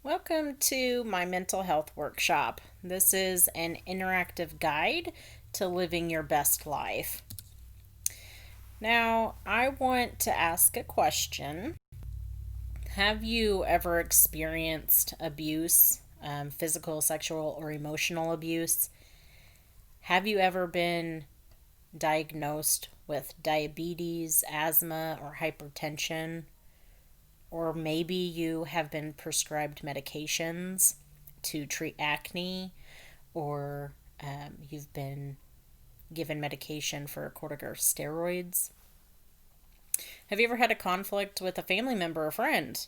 Welcome to my mental health workshop. This is an interactive guide to living your best life. Now, I want to ask a question. Have you ever experienced abuse, physical, sexual, or emotional abuse? Have you ever been diagnosed with diabetes, asthma, or hypertension? Or maybe you have been prescribed medications to treat acne, or you've been given medication for corticosteroids. Have you ever had a conflict with a family member or friend,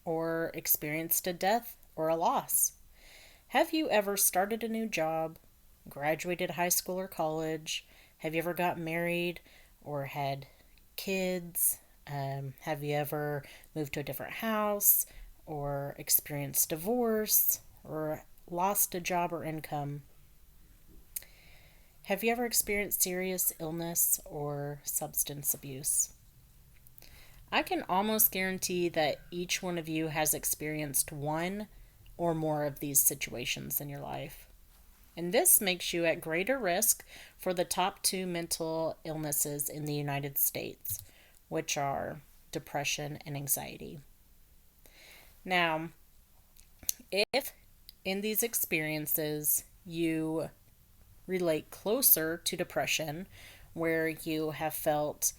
or experienced a death or a loss? Have you ever started a new job, graduated high school or college? Have you ever got married or had kids? Have you ever moved to a different house or experienced divorce or lost a job or income? Have you ever experienced serious illness or substance abuse? I can almost guarantee that each one of you has experienced one or more of these situations in your life. And this makes you at greater risk for the top two mental illnesses in the United States, which are depression and anxiety. Now, if in these experiences you relate closer to depression, where you have felt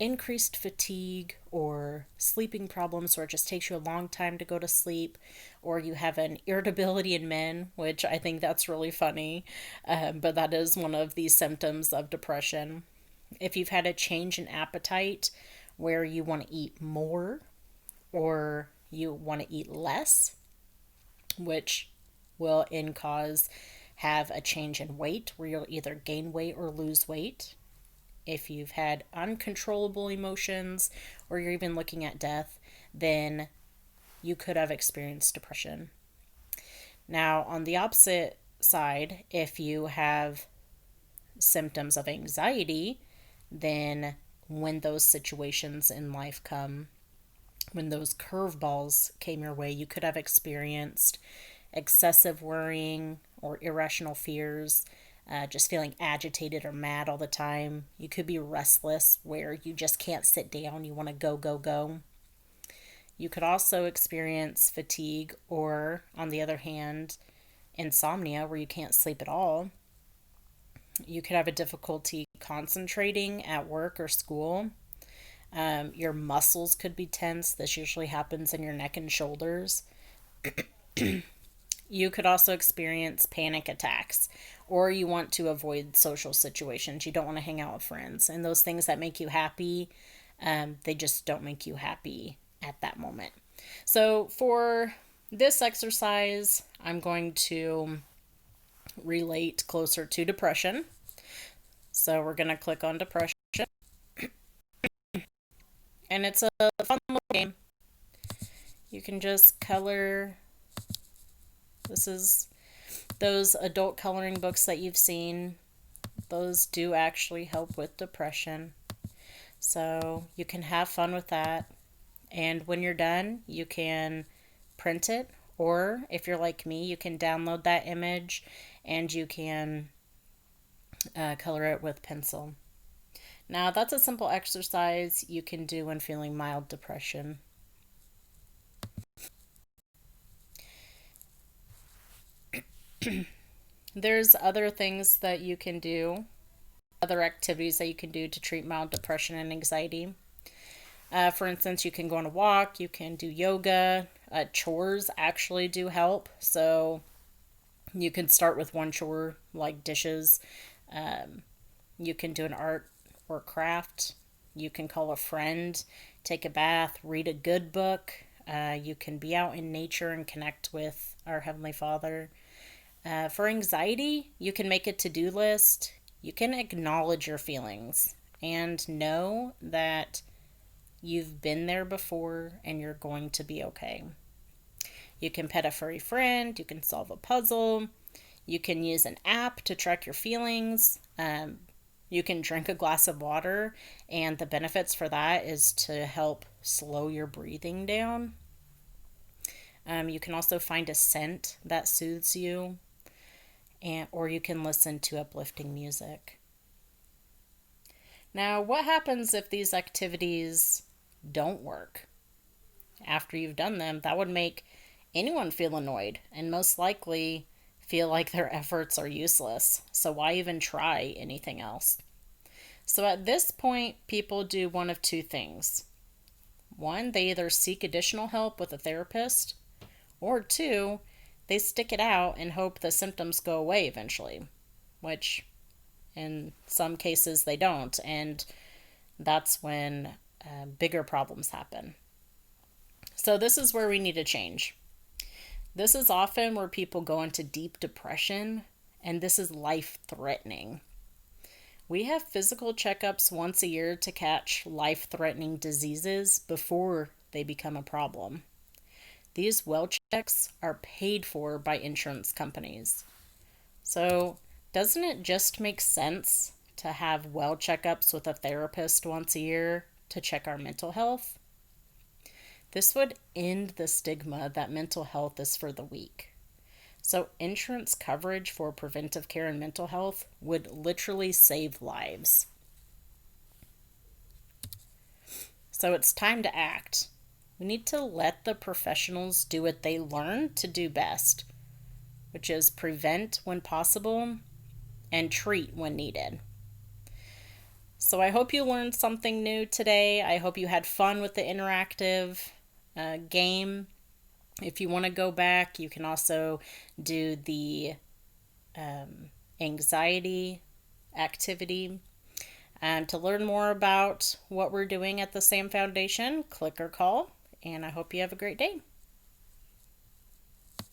increased fatigue or sleeping problems, or it just takes you a long time to go to sleep, or you have an irritability in men, which I think that's really funny, but that is one of the symptoms of depression. If you've had a change in appetite where you want to eat more or you want to eat less, which will in cause have a change in weight where you'll either gain weight or lose weight. If you've had uncontrollable emotions or you're even looking at death, then you could have experienced depression. Now, on the opposite side, if you have symptoms of anxiety, then when those situations in life come, when those curveballs came your way, you could have experienced excessive worrying or irrational fears, just feeling agitated or mad all the time. You could be restless, where you just can't sit down, you want to go, go, go. You could also experience fatigue, or on the other hand, insomnia, where you can't sleep at all. You could have a difficulty concentrating at work or school. Your muscles could be tense. This usually happens in your neck and shoulders. You could also experience panic attacks, or you want to avoid social situations. You don't want to hang out with friends. And those things that make you happy, they just don't make you happy at that moment. So, for this exercise, I'm going to relate closer to depression. So, we're going to click on depression, and it's a fun little game. You can just color. This is those adult coloring books that you've seen. Those do actually help with depression. So you can have fun with that. And when you're done, you can print it. Or if you're like me, you can download that image and you can color it with pencil. Now, that's a simple exercise you can do when feeling mild depression. There's other things that you can do, other activities that you can do to treat mild depression and anxiety. For instance, you can go on a walk, you can do yoga. Chores actually do help. So you can start with one chore like dishes. You can do an art or craft. You can call a friend, take a bath, read a good book. You can be out in nature and connect with our Heavenly Father. For anxiety, you can make a to do list. You can acknowledge your feelings and know that you've been there before and you're going to be okay. You can pet a furry friend. You can solve a puzzle. You can use an app to track your feelings. You can drink a glass of water, and the benefits for that is to help slow your breathing down. You can also find a scent that soothes you, or you can listen to uplifting music. Now, what happens if these activities don't work? After you've done them, that would make anyone feel annoyed and most likely feel like their efforts are useless. So, why even try anything else? So, at this point, people do one of two things. One, they either seek additional help with a therapist, or two, they stick it out and hope the symptoms go away eventually, which in some cases they don't, and that's when bigger problems happen. So, this is where we need to change. This is often where people go into deep depression, and this is life threatening. We have physical checkups once a year to catch life threatening diseases before they become a problem. These well checks are paid for by insurance companies. So, doesn't it just make sense to have well checkups with a therapist once a year to check our mental health? This would end the stigma that mental health is for the weak. So, insurance coverage for preventive care and mental health would literally save lives. So, it's time to act. We need to let the professionals do what they learn to do best, which is prevent when possible and treat when needed. So, I hope you learned something new today. I hope you had fun with the interactive game. If you want to go back, you can also do the anxiety activity. And to learn more about what we're doing at the SAM Foundation, click or call. And I hope you have a great day.